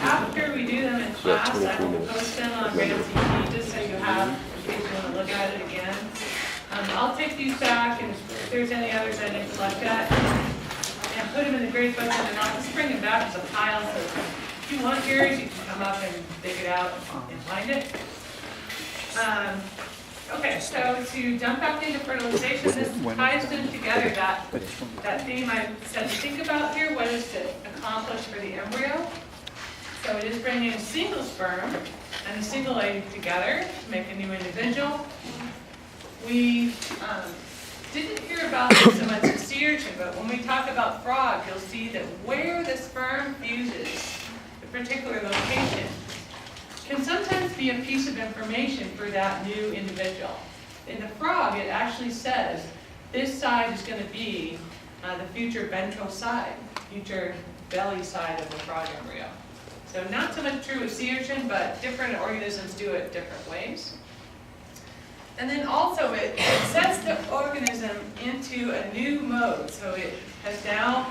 After we do them in class, I will post them on June18, just so you have, in case you want to look at it again. I'll take these back, and if there's any others I didn't look at, and put them in the grade book, and then I'll just bring them back as a pile, so if you want yours, you can come up and dig it out and find it. Okay, so to jump back into fertilization, this ties in together that theme I said to think about here, what is to accomplish for the embryo. So it is bringing a single sperm and a single egg together to make a new individual. We didn't hear about this so much in sea urchin, but when we talk about frog, you'll see that where the sperm fuses, a particular location, can sometimes be a piece of information for that new individual. In the frog, it actually says this side is going to be the future ventral side, future belly side of the frog embryo. So not so much true with sea urchin, but different organisms do it different ways. And then also it sets the organism into a new mode. So it has now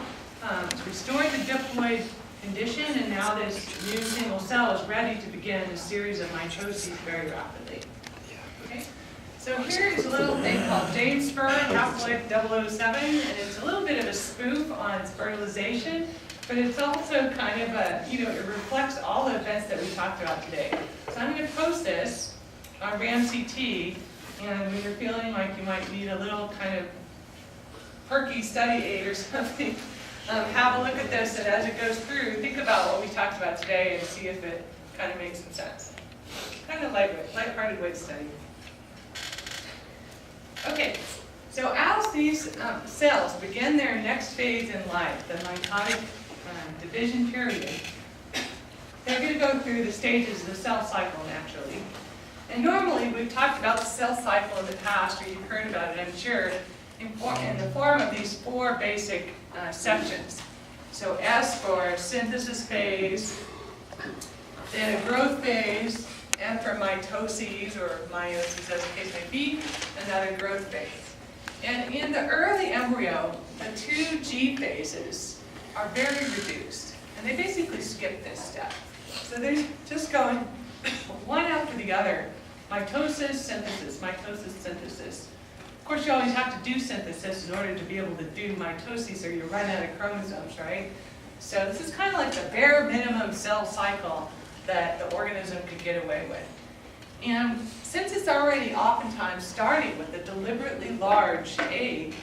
restored the diploid condition, and now this new single cell is ready to begin a series of mitoses very rapidly. Okay? So here is a little thing called jade sperm, half-life 007, and it's a little bit of a spoof on fertilization, but it's also kind of a, it reflects all the events that we talked about today. So I'm going to post this on RAMCT, and when you're feeling like you might need a little kind of perky study aid or something, have a look at this, and as it goes through, think about what we talked about today and see if it kind of makes some sense. Kind of lighthearted way to study. Okay, so as these cells begin their next phase in life, the mitotic division period, they're going to go through the stages of the cell cycle naturally. And normally, we've talked about the cell cycle in the past, or you've heard about it, I'm sure, in the form of these four basic sections. So S for synthesis phase, then a growth phase, M for mitoses or meiosis as the case may be, another growth phase. And in the early embryo, the two G phases are very reduced, and they basically skip this step. So they're just going one after the other, mitosis, synthesis, mitosis, synthesis. Of course, you always have to do synthesis in order to be able to do mitosis, or you run out of chromosomes, right? So this is kind of like the bare minimum cell cycle that the organism could get away with. And since it's already oftentimes starting with a deliberately large egg,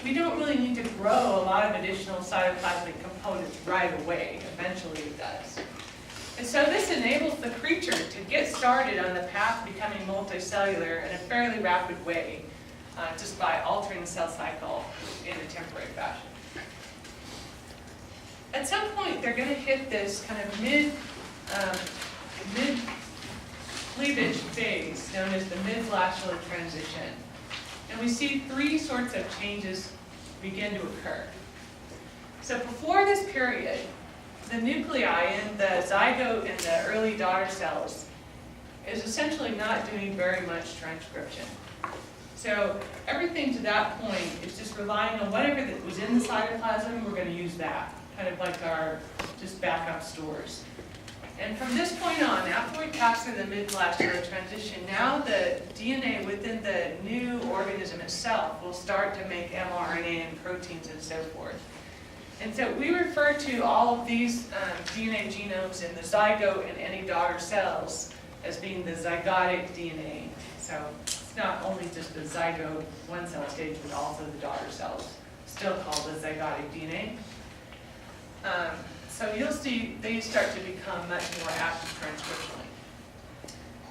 we don't really need to grow a lot of additional cytoplasmic components right away. Eventually it does. And so this enables the creature to get started on the path to becoming multicellular in a fairly rapid way, just by altering the cell cycle in a temporary fashion. At some point, they're going to hit this kind of mid-cleavage phase, known as the mid-flagellar transition. And we see three sorts of changes begin to occur. So before this period, the nuclei in the zygote and the early daughter cells is essentially not doing very much transcription. So everything to that point is just relying on whatever that was in the cytoplasm, we're going to use that, kind of like our just backup stores. And from this point on, after we pass through the mid-flagellar transition, now the DNA within the new organism itself will start to make mRNA and proteins and so forth. And so we refer to all of these DNA genomes in the zygote and any daughter cells as being the zygotic DNA. So it's not only just the zygote one cell stage, but also the daughter cells, still called the zygotic DNA. So you'll see these start to become much more active transcriptionally.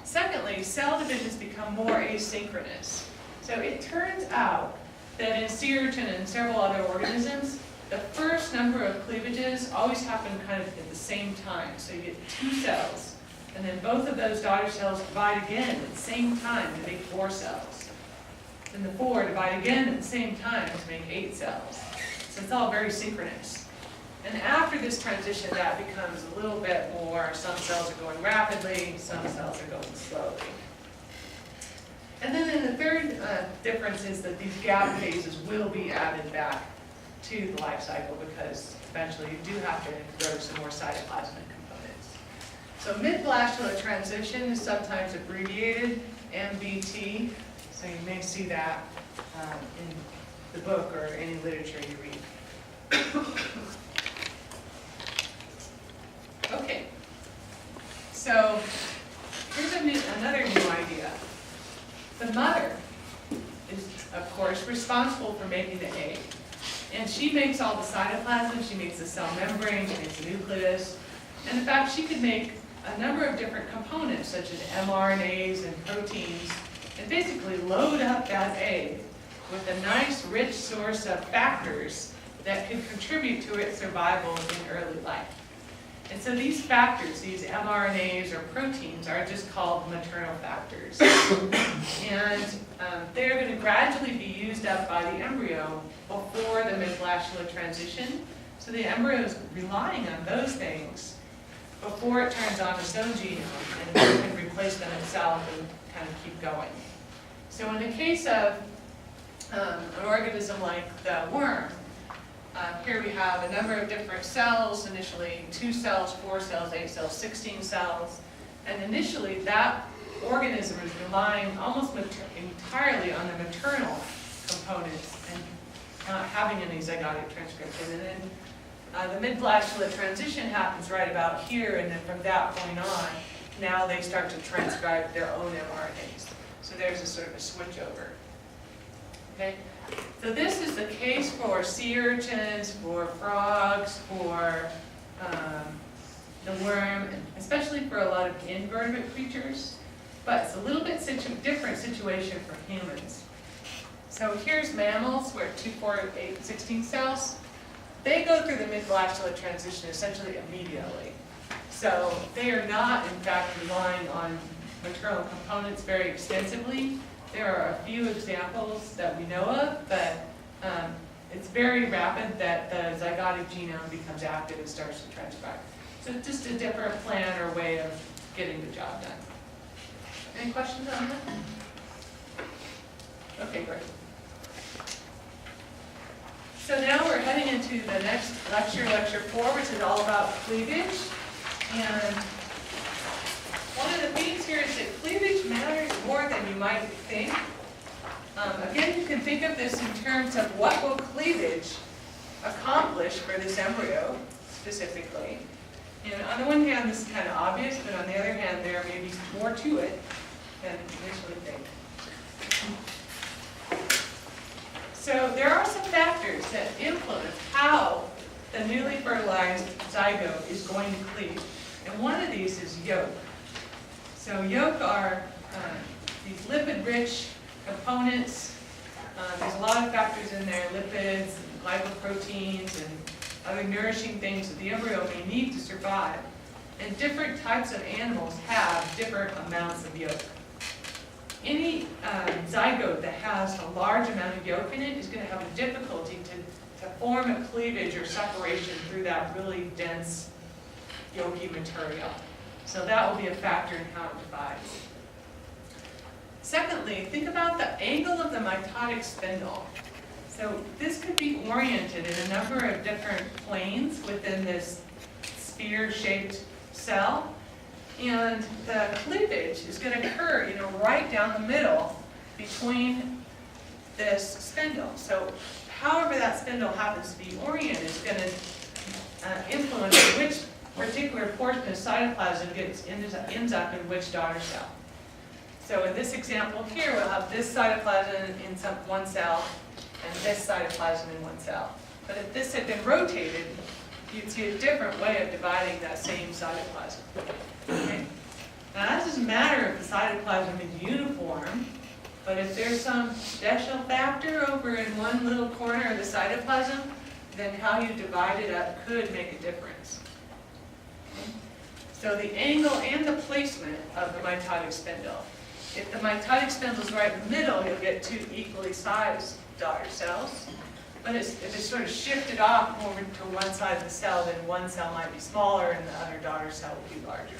Secondly, cell divisions become more asynchronous. So it turns out that in sea urchin and several other organisms, the first number of cleavages always happen kind of at the same time. So you get two cells, and then both of those daughter cells divide again at the same time to make 4 cells. Then the 4 divide again at the same time to make 8 cells. So it's all very synchronous. And after this transition, that becomes a little bit more, some cells are going rapidly, some cells are going slowly. And then the third difference is that these gap phases will be added back to the life cycle, because eventually you do have to grow some more cytoplasmic components. So mid-blastular transition is sometimes abbreviated MBT, so you may see that in the book or any literature you read. Okay, so here's another new idea. The mother is, of course, responsible for making the egg. And she makes all the cytoplasm, she makes the cell membrane, she makes the nucleus. And in fact, she could make a number of different components, such as mRNAs and proteins, and basically load up that egg with a nice, rich source of factors that could contribute to its survival in early life. And so these factors, these mRNAs or proteins, are just called maternal factors. And they're going to gradually be used up by the embryo before the mid-blastular transition. So the embryo is relying on those things before it turns on its own genome and it can replace them itself and kind of keep going. So in the case of an organism like the worm, here we have a number of different cells, initially 2 cells, 4 cells, 8 cells, 16 cells. And initially that organism is relying almost entirely on the maternal components and not having any zygotic transcription. And then the mid-blastular transition happens right about here, and then from that point on, now they start to transcribe their own mRNAs. So there's a sort of a switch over. Okay? So this is the case for sea urchins, for frogs, for the worm, and especially for a lot of invertebrate creatures. But it's a little bit different situation for humans. So here's mammals, where 2, 4, 8, 16 cells. They go through the mid-blastular transition essentially immediately. So they are not, in fact, relying on maternal components very extensively. There are a few examples that we know of, but it's very rapid that the zygotic genome becomes active and starts to transcribe. So it's just a different plan or way of getting the job done. Any questions on that? Okay, great. So now we're heading into the next lecture, Lecture 4, which is all about cleavage. And one of the things here is that cleavage matters more than you might think. Again, you can think of this in terms of what will cleavage accomplish for this embryo, specifically. And on the one hand, this is kind of obvious, but on the other hand, there may be more to it than you initially think. So there are some factors that influence how the newly fertilized zygote is going to cleave. And one of these is yolk. So yolk are these lipid-rich components. There's a lot of factors in there, lipids, and glycoproteins, and other nourishing things that the embryo may need to survive. And different types of animals have different amounts of yolk. Any zygote that has a large amount of yolk in it is going to have a difficulty to form a cleavage or separation through that really dense yolky material. So that will be a factor in how it divides. Secondly, think about the angle of the mitotic spindle. So this could be oriented in a number of different planes within this sphere-shaped cell. And the cleavage is going to occur, right down the middle between this spindle. So however that spindle happens to be oriented is going to influence which particular portion of cytoplasm ends up in which daughter cell. So in this example here, we'll have this cytoplasm in one cell and this cytoplasm in one cell. But if this had been rotated, you'd see a different way of dividing that same cytoplasm. Okay? Now that doesn't matter if the cytoplasm is uniform, but if there's some special factor over in one little corner of the cytoplasm, then how you divide it up could make a difference. Okay? So the angle and the placement of the mitotic spindle. If the mitotic spindle is right in the middle, you'll get 2 equally sized daughter cells. But if it's sort of shifted off over to one side of the cell, then one cell might be smaller and the other daughter cell will be larger.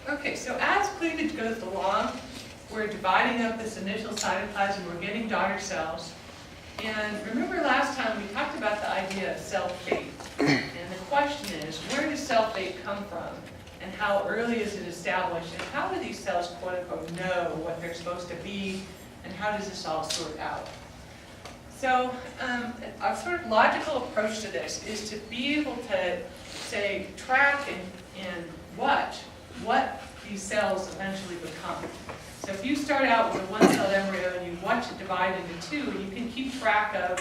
Okay, so as cleavage goes along, we're dividing up this initial cytoplasm, we're getting daughter cells. And remember last time we talked about the idea idea of cell fate. And the question is, where does cell fate come from? And how early is it established? And how do these cells, quote unquote, know what they're supposed to be? And how does this all sort out? So a sort of logical approach to this is to be able to, say, track and watch what these cells eventually become. So if you start out with a one-celled embryo and you watch it divide into two, you can keep track of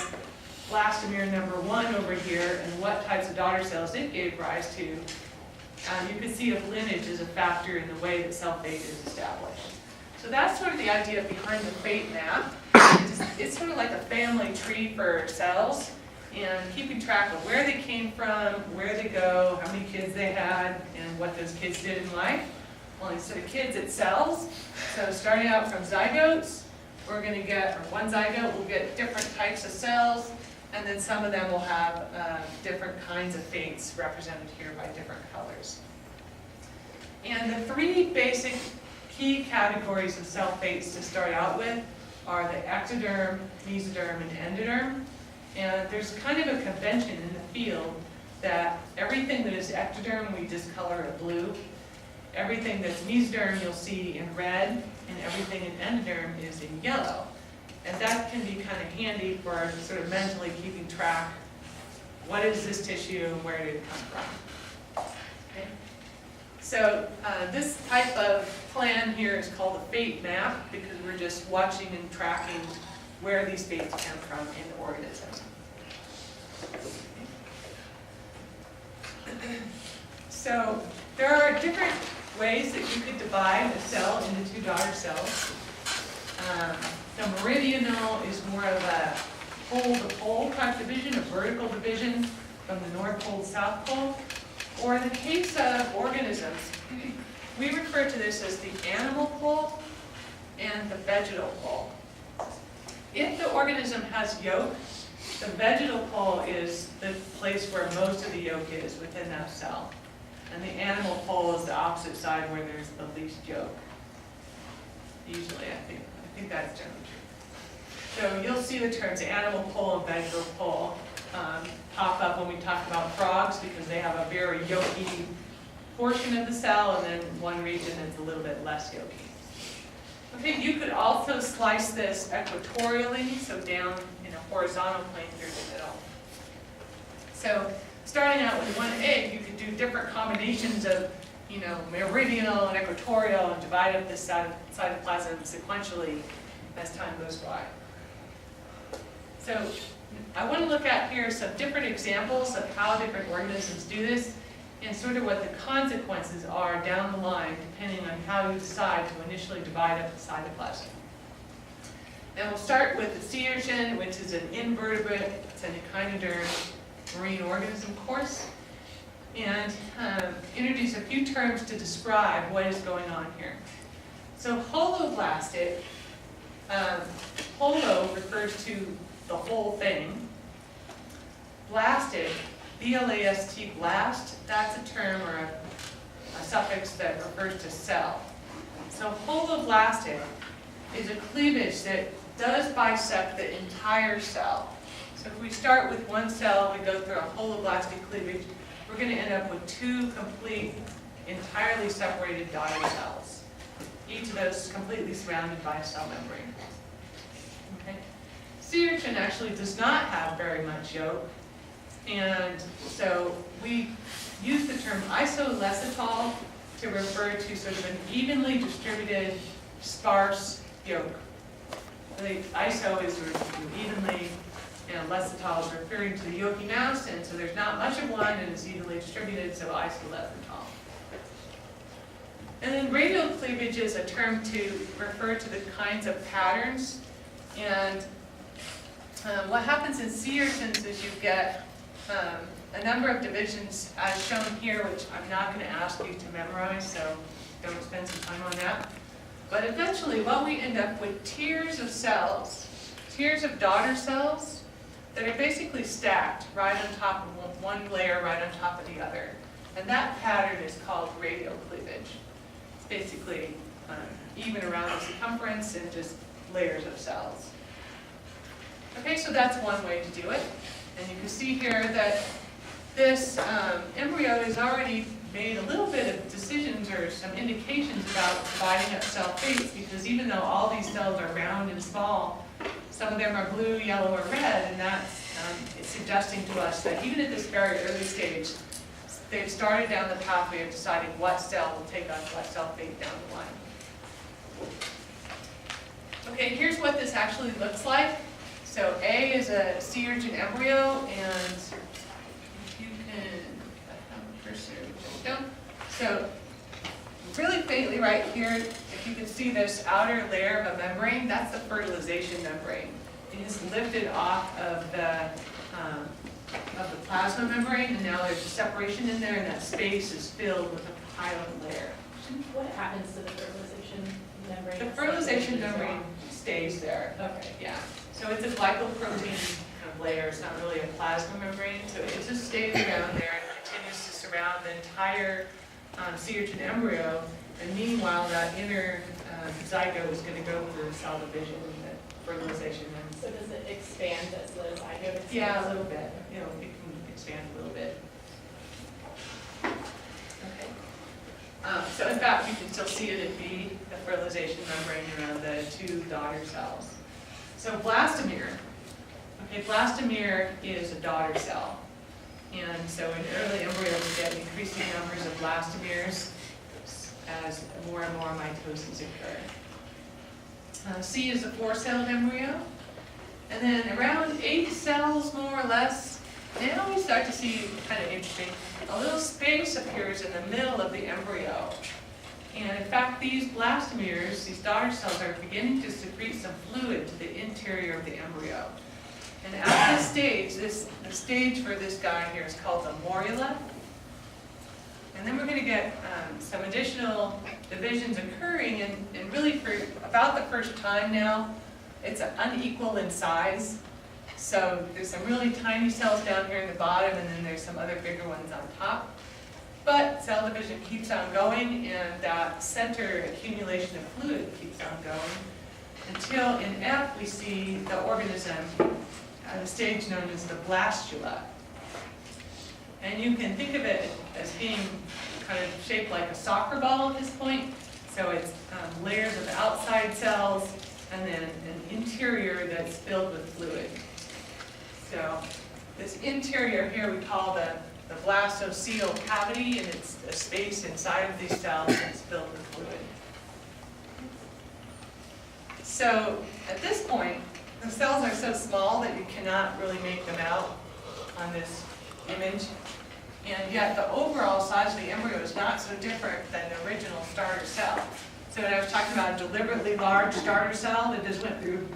blastomere number 1 over here and what types of daughter cells it gave rise to. You can see if lineage is a factor in the way that cell fate is established. So that's sort of the idea behind the fate map. It's sort of like a family tree for cells, and keeping track of where they came from, where they go, how many kids they had, and what those kids did in life. Well, instead of kids, it's cells. So starting out from zygotes, we're going to get, or one zygote will get different types of cells, and then some of them will have different kinds of fates represented here by different colors. And the 3 basic key categories of cell fates to start out with are the ectoderm, mesoderm, and endoderm. And there's kind of a convention in the field that everything that is ectoderm we discolor it blue. Everything that's mesoderm you'll see in red, and everything in endoderm is in yellow. And that can be kind of handy for sort of mentally keeping track. What is this tissue and where did it come from? Okay. So this type of plan here is called a fate map because we're just watching and tracking where these fates come from in the organism. So there are different ways that you could divide a cell into 2 daughter cells. The meridional is more of a pole-to-pole type division, a vertical division from the North Pole to South Pole. Or in the case of organisms, we refer to this as the animal pole and the vegetal pole. If the organism has yolk, the vegetal pole is the place where most of the yolk is within that cell. And the animal pole is the opposite side where there's the least yolk. Usually, I think that's generally true. So you'll see the terms animal pole and vegetal pole pop up when we talk about frogs because they have a very yolky portion of the cell and then one region that's a little bit less yolky. Okay, you could also slice this equatorially, so down in a horizontal plane through the middle. So starting out with one egg, you could do different combinations of, meridional and equatorial and divide up this cytoplasm sequentially as time goes by. So I want to look at here some different examples of how different organisms do this and sort of what the consequences are down the line depending on how you decide to initially divide up the cytoplasm. And we'll start with the sea urchin, which is an invertebrate, it's an echinoderm marine organism course, and introduce a few terms to describe what is going on here. So holoblastic, holo refers to the whole thing. Blastic, B-L-A-S-T, blast, that's a term or a suffix that refers to cell. So holoblastic is a cleavage that does bisect the entire cell. So if we start with one cell, we go through a holoblastic cleavage, we're going to end up with 2 complete, entirely separated daughter cells. Each of those completely surrounded by a cell membrane. Okay. Sea urchin actually does not have very much yolk, and so we use the term isolecital to refer to sort of an evenly distributed, sparse yolk. The iso is sort of evenly, and lecital is referring to the yolky mouse, and so there's not much of one and it's evenly distributed, so isolecital. And then radial cleavage is a term to refer to the kinds of patterns. And what happens in sea urchins is you get a number of divisions as shown here, which I'm not going to ask you to memorize, so don't spend some time on that. But eventually what we end up with tiers of cells, tiers of daughter cells that are basically stacked right on top of one layer right on top of the other. And that pattern is called radial cleavage. It's basically even around the circumference and just layers of cells. Okay, so that's one way to do it. And you can see here that this embryo has already made a little bit of decisions or some indications about dividing up cell fates, because even though all these cells are round and small, some of them are blue, yellow, or red, and that's it's suggesting to us that even at this very early stage, they've started down the pathway of deciding what cell will take on what cell fate down the line. Okay, here's what this actually looks like. So A is a sea urchin embryo, and if you can, so really faintly right here, if you can see this outer layer of a membrane, that's the fertilization membrane. It is lifted off of the plasma membrane, and now there's a separation in there, and that space is filled with a pilot layer. What happens to the fertilization membrane? The fertilization membrane stays there. Okay. Yeah. So it's a glycoprotein kind of layer. It's not really a plasma membrane. So it just stays around there and continues to surround the entire sea urchin embryo. And meanwhile, that inner zygote is going to go through cell division and fertilization. So does it expand as the zygote expands? Yeah, a little bit. You know, it can expand a little bit. Okay. So in fact, you can still see it at B, the fertilization membrane around the two daughter cells. So blastomere. Okay, blastomere is a daughter cell. And so in early embryo, we get increasing numbers of blastomeres as more and more mitoses occur. C is a 4-celled embryo. And then around 8 cells, more or less, now we start to see kind of interesting. A little space appears in the middle of the embryo. And in fact, these blastomeres, these daughter cells, are beginning to secrete some fluid to the interior of the embryo. And at this stage, the stage for this guy here is called the morula. And then we're going to get some additional divisions occurring, and really for about the first time now, it's unequal in size. So there's some really tiny cells down here in the bottom, and then there's some other bigger ones on top. But cell division keeps on going, and that center accumulation of fluid keeps on going, until in F we see the organism at a stage known as the blastula. And you can think of it as being kind of shaped like a soccer ball at this point. So it's layers of outside cells, and then an interior that's filled with fluid. So this interior here we call the blastocoel cavity, and it's a space inside of these cells that's filled with fluid. So at this point, the cells are so small that you cannot really make them out on this image. And yet the overall size of the embryo is not so different than the original starter cell. So when I was talking about a deliberately large starter cell that just went through,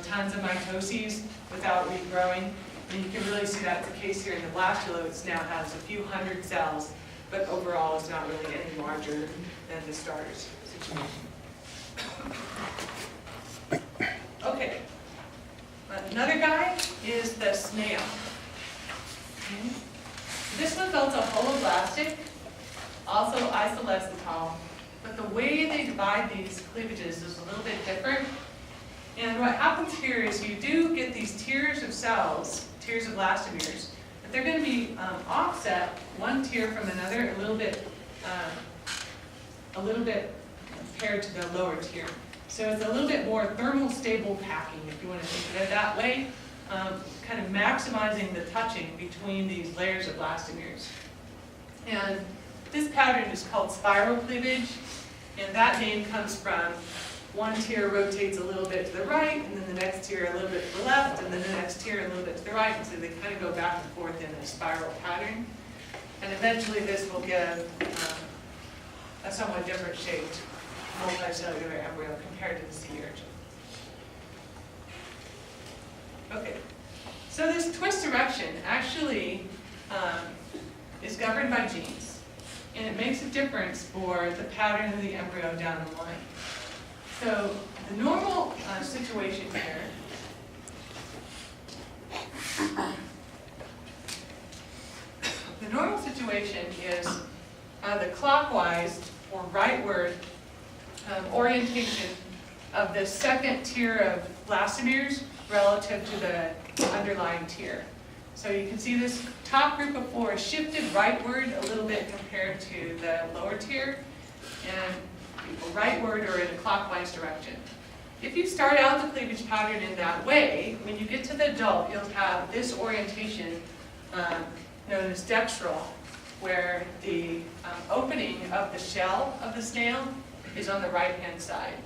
tons of mitoses without regrowing, and you can really see that's the case here in the blastula. It now has a few hundred cells, but overall it's not really any larger than the starter's situation. Okay. Another guy is the snail. Okay. This one's also holoblastic, also isolecithal, but the way they divide these cleavages is a little bit different. And what happens here is you do get these tiers of cells, tiers of blastomeres, but they're going to be offset, one tier from another, a little bit paired to the lower tier. So it's a little bit more thermal stable packing, if you want to think of it that way, kind of maximizing the touching between these layers of blastomeres. And this pattern is called spiral cleavage, and that name comes from one tier rotates a little bit to the right, and then the next tier a little bit to the left, and then the next tier a little bit to the right, and so they kind of go back and forth in a spiral pattern. And eventually this will give a somewhat different shaped multicellular embryo compared to the sea urchin. Okay, so this twist direction actually is governed by genes, and it makes a difference for the pattern of the embryo down the line. So the normal situation here is the clockwise or rightward orientation of the second tier of blastomeres relative to the underlying tier. So you can see this top group of 4 shifted rightward a little bit compared to the lower tier, and rightward or in a clockwise direction. If you start out the cleavage pattern in that way, when you get to the adult, you'll have this orientation known as dextral, where the opening of the shell of the snail is on the right-hand side.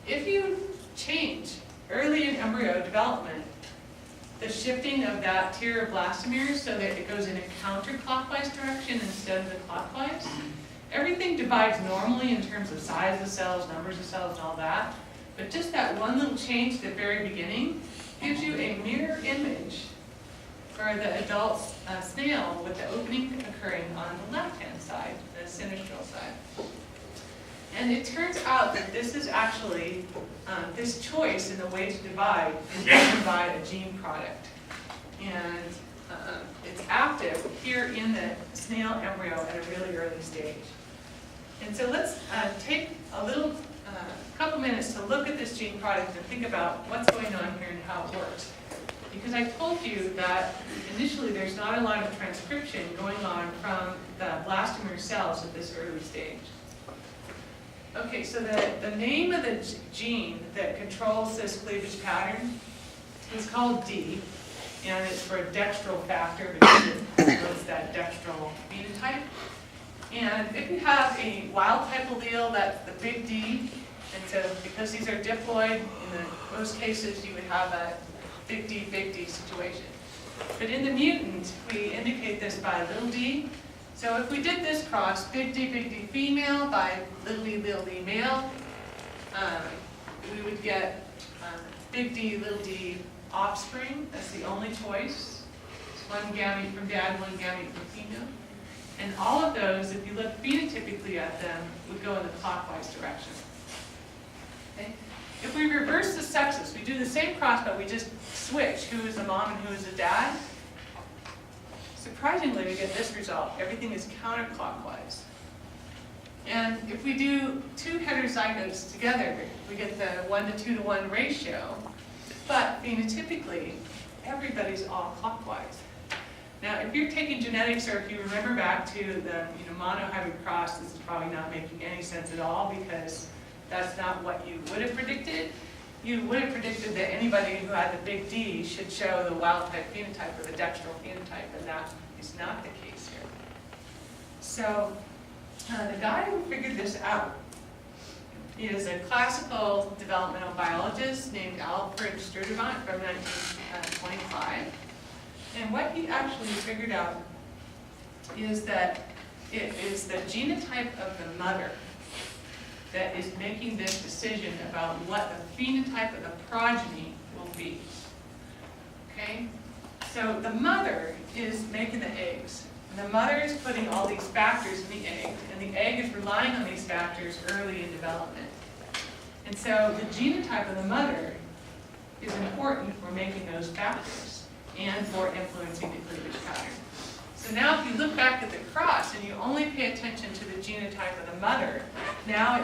If you change early in embryo development the shifting of that tier of blastomeres so that it goes in a counterclockwise direction instead of the clockwise, everything divides normally in terms of size of cells, numbers of cells, and all that. But just that one little change at the very beginning gives you a mirror image for the adult snail with the opening occurring on the left-hand side, the sinistral side. And it turns out that this is actually, this choice in the way to divide is driven by a gene product. And it's active here in the snail embryo at a really early stage. And so let's take a little, couple minutes to look at this gene product and think about what's going on here and how it works. Because I told you that initially there's not a lot of transcription going on from the blastomere cells at this early stage. Okay, so the name of the gene that controls this cleavage pattern is called D, and it's for a dextral factor because it promotes that dextral phenotype. And if you have a wild type allele, that's the big D, and so because these are diploid, in most cases you would have a big D situation. But in the mutant, we indicate this by little d. So if we did this cross, big D female by little d male, we would get big D, little d offspring. That's the only choice. It's one gamete from dad, one gamete from female. And all of those, if you look phenotypically at them, would go in the clockwise direction. Okay? If we reverse the sexes, we do the same cross, but we just switch who is the mom and who is the dad. Surprisingly, we get this result. Everything is counterclockwise. And if we do 2 heterozygotes together, we get the 1 to 2 to 1 ratio. But phenotypically, everybody's all clockwise. Now, if you're taking genetics, or if you remember back to the monohybrid cross, this is probably not making any sense at all because that's not what you would have predicted. You would have predicted that anybody who had the big D should show the wild type phenotype or the dextral phenotype, and that is not the case here. So the guy who figured this out is a classical developmental biologist named Alfred Sturtevant from 1925. And what he actually figured out is that it is the genotype of the mother that is making this decision about what the phenotype of the progeny will be. Okay? So the mother is making the eggs. And the mother is putting all these factors in the egg, and the egg is relying on these factors early in development. And so the genotype of the mother is important for making those factors and for influencing the cleavage pattern. So now if you look back at the cross and you only pay attention to the genotype of the mother, now it